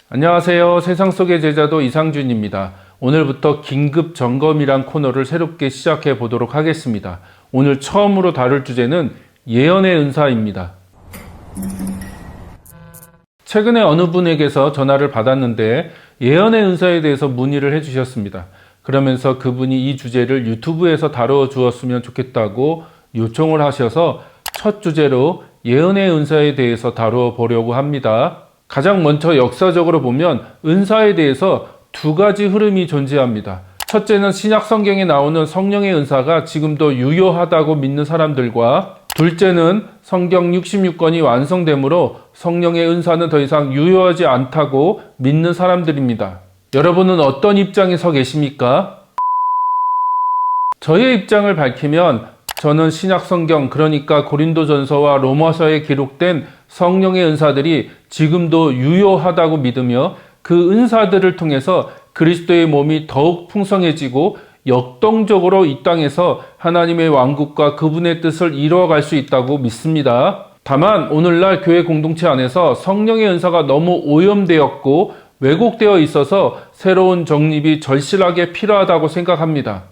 안녕하세요. 세상 속의 제자도 이상준입니다. 오늘부터 긴급 점검이란 코너를 새롭게 시작해 보도록 하겠습니다. 오늘 처음으로 다룰 주제는 예언의 은사입니다. 최근에 어느 분에게서 전화를 받았는데 예언의 은사에 대해서 문의를 해주셨습니다. 그러면서 그분이 이 주제를 유튜브에서 다뤄 주었으면 좋겠다고 요청을 하셔서 첫 주제로 예언의 은사에 대해서 다루어 보려고 합니다. 가장 먼저 역사적으로 보면 은사에 대해서 두 가지 흐름이 존재합니다. 첫째는 신약 성경에 나오는 성령의 은사가 지금도 유효하다고 믿는 사람들과, 둘째는 성경 66권이 완성되므로 성령의 은사는 더 이상 유효하지 않다고 믿는 사람들입니다. 여러분은 어떤 입장에 서 계십니까? 저의 입장을 밝히면 저는 신약 성경, 그러니까 고린도전서와 로마서에 기록된 성령의 은사들이 지금도 유효하다고 믿으며 그 은사들을 통해서 그리스도의 몸이 더욱 풍성해지고 역동적으로 이 땅에서 하나님의 왕국과 그분의 뜻을 이루어갈 수 있다고 믿습니다. 다만 오늘날 교회 공동체 안에서 성령의 은사가 너무 오염되었고 왜곡되어 있어서 새로운 정립이 절실하게 필요하다고 생각합니다.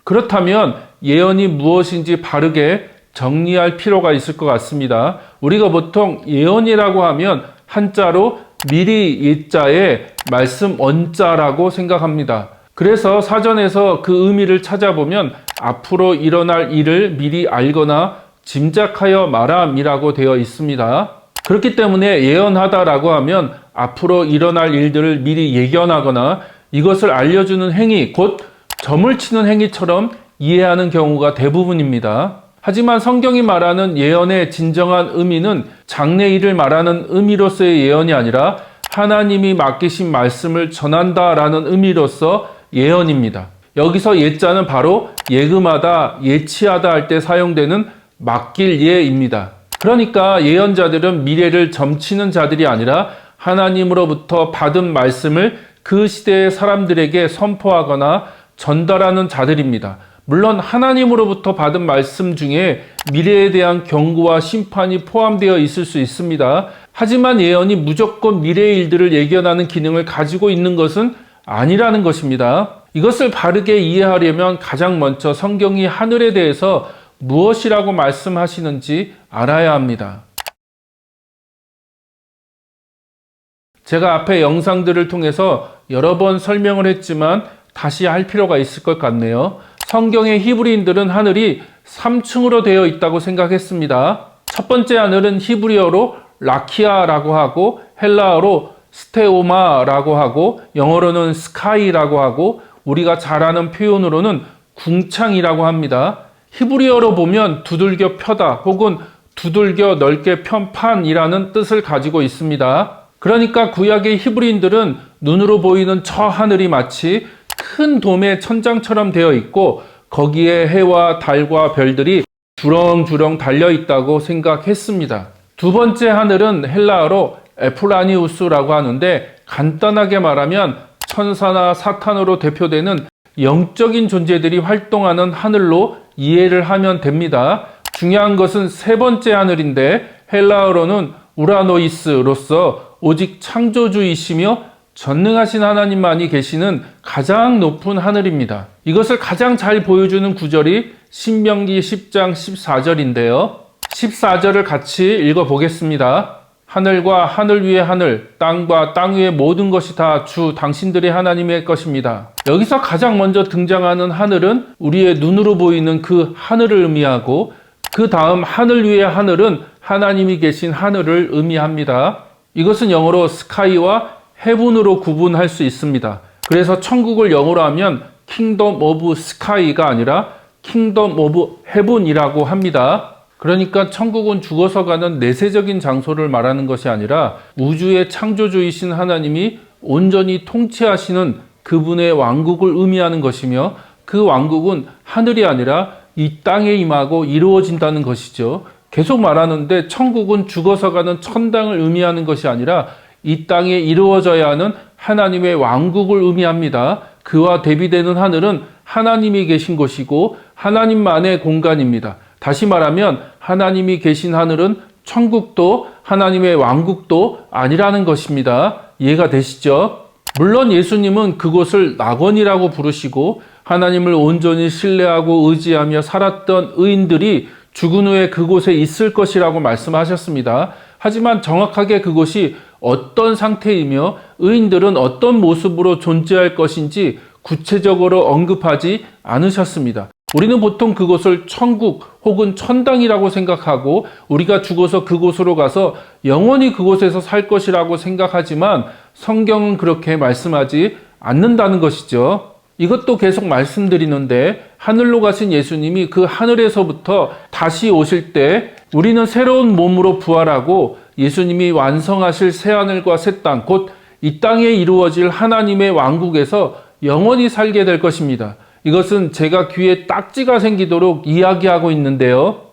그렇다면 예언이 무엇인지 바르게 정리할 필요가 있을 것 같습니다. 우리가 보통 예언이라고 하면 한자로 미리 예자에 말씀 원자라고 생각합니다. 그래서 사전에서 그 의미를 찾아보면 앞으로 일어날 일을 미리 알거나 짐작하여 말함이라고 되어 있습니다. 그렇기 때문에 예언하다라고 하면 앞으로 일어날 일들을 미리 예견하거나 이것을 알려주는 행위, 곧 점을 치는 행위처럼 이해하는 경우가 대부분입니다. 하지만 성경이 말하는 예언의 진정한 의미는 장래일을 말하는 의미로서의 예언이 아니라 하나님이 맡기신 말씀을 전한다라는 의미로서 예언입니다. 여기서 예자는 바로 예금하다, 예치하다 할 때 사용되는 맡길 예입니다. 그러니까 예언자들은 미래를 점치는 자들이 아니라 하나님으로부터 받은 말씀을 그 시대의 사람들에게 선포하거나 전달하는 자들입니다. 물론 하나님으로부터 받은 말씀 중에 미래에 대한 경고와 심판이 포함되어 있을 수 있습니다. 하지만 예언이 무조건 미래의 일들을 예견하는 기능을 가지고 있는 것은 아니라는 것입니다. 이것을 바르게 이해하려면 가장 먼저 성경이 하늘에 대해서 무엇이라고 말씀하시는지 알아야 합니다. 제가 앞에 영상들을 통해서 여러 번 설명을 했지만 다시 할 필요가 있을 것 같네요. 성경의 히브리인들은 하늘이 3층으로 되어 있다고 생각했습니다. 첫 번째 하늘은 히브리어로 라키아라고 하고 헬라어로 스테오마라고 하고 영어로는 스카이라고 하고 우리가 잘 아는 표현으로는 궁창이라고 합니다. 히브리어로 보면 두들겨 펴다 혹은 두들겨 넓게 편 판이라는 뜻을 가지고 있습니다. 그러니까 구약의 히브리인들은 눈으로 보이는 저 하늘이 마치 큰 돔의 천장처럼 되어 있고 거기에 해와 달과 별들이 주렁주렁 달려 있다고 생각했습니다. 두 번째 하늘은 헬라어로 에프라니우스라고 하는데 간단하게 말하면 천사나 사탄으로 대표되는 영적인 존재들이 활동하는 하늘로 이해를 하면 됩니다. 중요한 것은 세 번째 하늘인데 헬라어로는 우라노이스로서 오직 창조주이시며 전능하신 하나님만이 계시는 가장 높은 하늘입니다. 이것을 가장 잘 보여주는 구절이 신명기 10장 14절인데요. 14절을 같이 읽어보겠습니다. 하늘과 하늘 위의 하늘, 땅과 땅 위의 모든 것이 다 주 당신들의 하나님의 것입니다. 여기서 가장 먼저 등장하는 하늘은 우리의 눈으로 보이는 그 하늘을 의미하고 그 다음 하늘 위의 하늘은 하나님이 계신 하늘을 의미합니다. 이것은 영어로 스카이와 헤븐으로 구분할 수 있습니다. 그래서 천국을 영어로 하면 킹덤 오브 스카이가 아니라 킹덤 오브 헤븐이라고 합니다. 그러니까 천국은 죽어서 가는 내세적인 장소를 말하는 것이 아니라 우주의 창조주이신 하나님이 온전히 통치하시는 그분의 왕국을 의미하는 것이며 그 왕국은 하늘이 아니라 이 땅에 임하고 이루어진다는 것이죠. 계속 말하는데 천국은 죽어서 가는 천당을 의미하는 것이 아니라 이 땅에 이루어져야 하는 하나님의 왕국을 의미합니다. 그와 대비되는 하늘은 하나님이 계신 곳이고 하나님만의 공간입니다. 다시 말하면 하나님이 계신 하늘은 천국도 하나님의 왕국도 아니라는 것입니다. 이해가 되시죠? 물론 예수님은 그곳을 낙원이라고 부르시고 하나님을 온전히 신뢰하고 의지하며 살았던 의인들이 죽은 후에 그곳에 있을 것이라고 말씀하셨습니다. 하지만 정확하게 그곳이 어떤 상태이며 의인들은 어떤 모습으로 존재할 것인지 구체적으로 언급하지 않으셨습니다. 우리는 보통 그곳을 천국 혹은 천당이라고 생각하고 우리가 죽어서 그곳으로 가서 영원히 그곳에서 살 것이라고 생각하지만 성경은 그렇게 말씀하지 않는다는 것이죠. 이것도 계속 말씀드리는데 하늘로 가신 예수님이 그 하늘에서부터 다시 오실 때 우리는 새로운 몸으로 부활하고 예수님이 완성하실 새하늘과 새 땅, 곧 이 땅에 이루어질 하나님의 왕국에서 영원히 살게 될 것입니다. 이것은 제가 귀에 딱지가 생기도록 이야기하고 있는데요.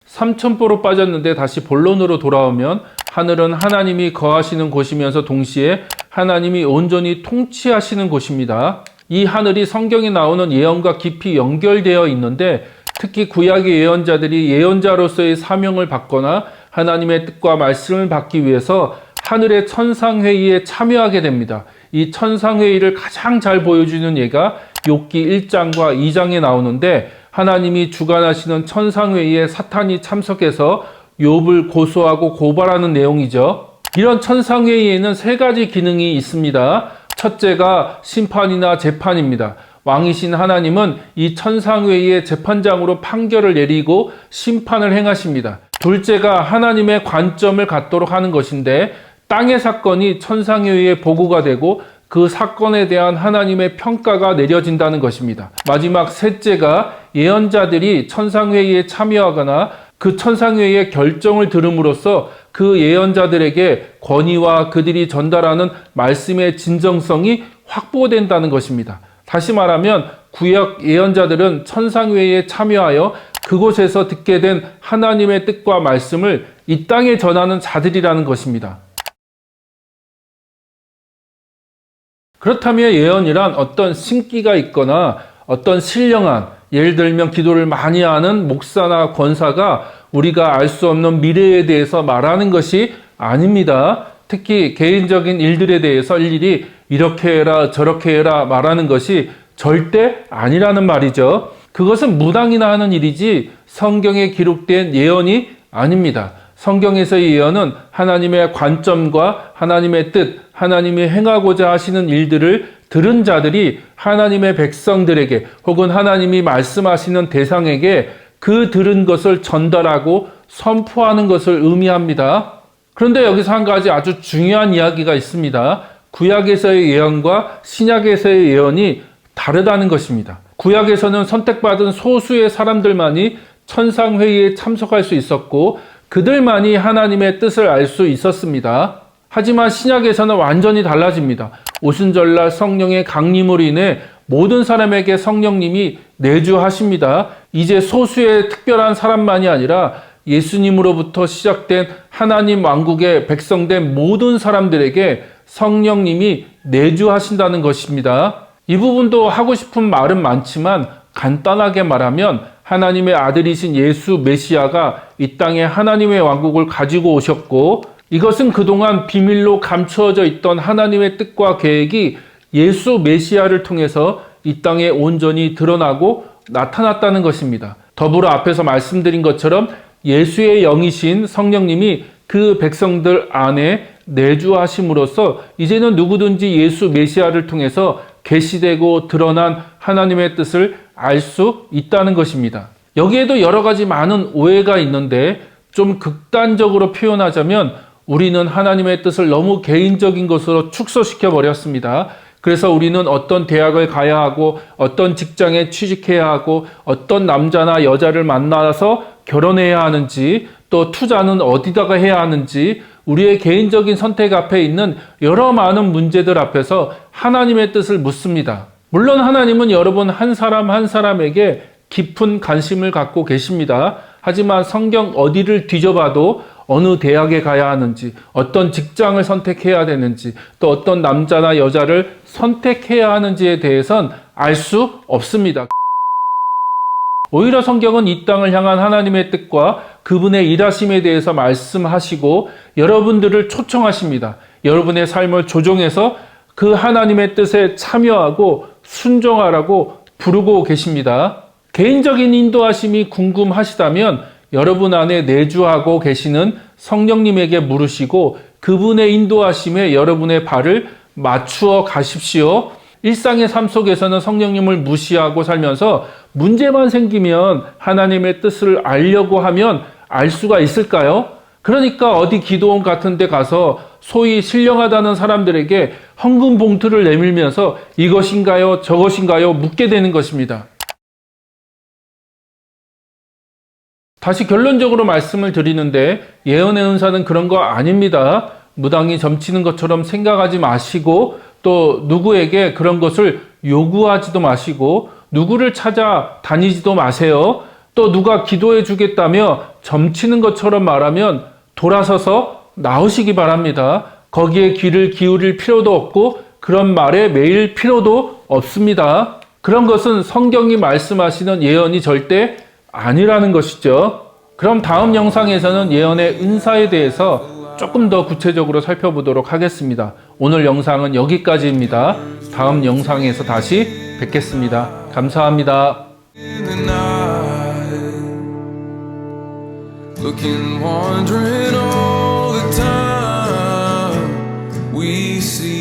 삼천포로 빠졌는데 다시 본론으로 돌아오면 하늘은 하나님이 거하시는 곳이면서 동시에 하나님이 온전히 통치하시는 곳입니다. 이 하늘이 성경에 나오는 예언과 깊이 연결되어 있는데 특히 구약의 예언자들이 예언자로서의 사명을 받거나 하나님의 뜻과 말씀을 받기 위해서 하늘의 천상회의에 참여하게 됩니다. 이 천상회의를 가장 잘 보여주는 예가 욥기 1장과 2장에 나오는데 하나님이 주관하시는 천상회의에 사탄이 참석해서 욥을 고소하고 고발하는 내용이죠. 이런 천상회의에는 세 가지 기능이 있습니다. 첫째가 심판이나 재판입니다. 왕이신 하나님은 이 천상회의의 재판장으로 판결을 내리고 심판을 행하십니다. 둘째가 하나님의 관점을 갖도록 하는 것인데 땅의 사건이 천상회의에 보고가 되고 그 사건에 대한 하나님의 평가가 내려진다는 것입니다. 마지막 셋째가 예언자들이 천상회의에 참여하거나 그 천상회의의 결정을 들음으로써 그 예언자들에게 권위와 그들이 전달하는 말씀의 진정성이 확보된다는 것입니다. 다시 말하면 구약 예언자들은 천상회의에 참여하여 그곳에서 듣게 된 하나님의 뜻과 말씀을 이 땅에 전하는 자들이라는 것입니다. 그렇다면 예언이란 어떤 신기가 있거나 어떤 신령한, 예를 들면 기도를 많이 하는 목사나 권사가 우리가 알 수 없는 미래에 대해서 말하는 것이 아닙니다. 특히 개인적인 일들에 대해서 일일이 이렇게 해라 저렇게 해라 말하는 것이 절대 아니라는 말이죠. 그것은 무당이나 하는 일이지 성경에 기록된 예언이 아닙니다. 성경에서의 예언은 하나님의 관점과 하나님의 뜻, 하나님이 행하고자 하시는 일들을 들은 자들이 하나님의 백성들에게 혹은 하나님이 말씀하시는 대상에게 그 들은 것을 전달하고 선포하는 것을 의미합니다. 그런데 여기서 한 가지 아주 중요한 이야기가 있습니다. 구약에서의 예언과 신약에서의 예언이 다르다는 것입니다. 구약에서는 선택받은 소수의 사람들만이 천상회의에 참석할 수 있었고 그들만이 하나님의 뜻을 알 수 있었습니다. 하지만 신약에서는 완전히 달라집니다. 오순절날 성령의 강림으로 인해 모든 사람에게 성령님이 내주하십니다. 이제 소수의 특별한 사람만이 아니라 예수님으로부터 시작된 하나님 왕국의 백성된 모든 사람들에게 성령님이 내주하신다는 것입니다. 이 부분도 하고 싶은 말은 많지만 간단하게 말하면 하나님의 아들이신 예수 메시아가 이 땅에 하나님의 왕국을 가지고 오셨고 이것은 그동안 비밀로 감추어져 있던 하나님의 뜻과 계획이 예수 메시아를 통해서 이 땅에 온전히 드러나고 나타났다는 것입니다. 더불어 앞에서 말씀드린 것처럼 예수의 영이신 성령님이 그 백성들 안에 내주하심으로써 이제는 누구든지 예수 메시아를 통해서 계시되고 드러난 하나님의 뜻을 알 수 있다는 것입니다. 여기에도 여러 가지 많은 오해가 있는데 좀 극단적으로 표현하자면 우리는 하나님의 뜻을 너무 개인적인 것으로 축소시켜 버렸습니다. 그래서 우리는 어떤 대학을 가야 하고 어떤 직장에 취직해야 하고 어떤 남자나 여자를 만나서 결혼해야 하는지 또 투자는 어디다가 해야 하는지 우리의 개인적인 선택 앞에 있는 여러 많은 문제들 앞에서 하나님의 뜻을 묻습니다. 물론 하나님은 여러분 한 사람 한 사람에게 깊은 관심을 갖고 계십니다. 하지만 성경 어디를 뒤져봐도 어느 대학에 가야 하는지, 어떤 직장을 선택해야 되는지, 또 어떤 남자나 여자를 선택해야 하는지에 대해선 알 수 없습니다. 오히려 성경은 이 땅을 향한 하나님의 뜻과 그분의 일하심에 대해서 말씀하시고 여러분들을 초청하십니다. 여러분의 삶을 조정해서 그 하나님의 뜻에 참여하고 순종하라고 부르고 계십니다. 개인적인 인도하심이 궁금하시다면 여러분 안에 내주하고 계시는 성령님에게 물으시고 그분의 인도하심에 여러분의 발을 맞추어 가십시오. 일상의 삶 속에서는 성령님을 무시하고 살면서 문제만 생기면 하나님의 뜻을 알려고 하면 알 수가 있을까요? 그러니까 어디 기도원 같은 데 가서 소위 신령하다는 사람들에게 헌금 봉투를 내밀면서 이것인가요? 저것인가요? 묻게 되는 것입니다. 다시 결론적으로 말씀을 드리는데 예언의 은사는 그런 거 아닙니다. 무당이 점치는 것처럼 생각하지 마시고 또 누구에게 그런 것을 요구하지도 마시고 누구를 찾아 다니지도 마세요. 또 누가 기도해 주겠다며 점치는 것처럼 말하면 돌아서서 나오시기 바랍니다. 거기에 귀를 기울일 필요도 없고 그런 말에 매일 필요도 없습니다. 그런 것은 성경이 말씀하시는 예언이 절대 아니라는 것이죠. 그럼 다음 영상에서는 예언의 은사에 대해서 조금 더 구체적으로 살펴보도록 하겠습니다. 오늘 영상은 여기까지입니다. 다음 영상에서 다시 뵙겠습니다. 감사합니다. Looking, wondering all the time we see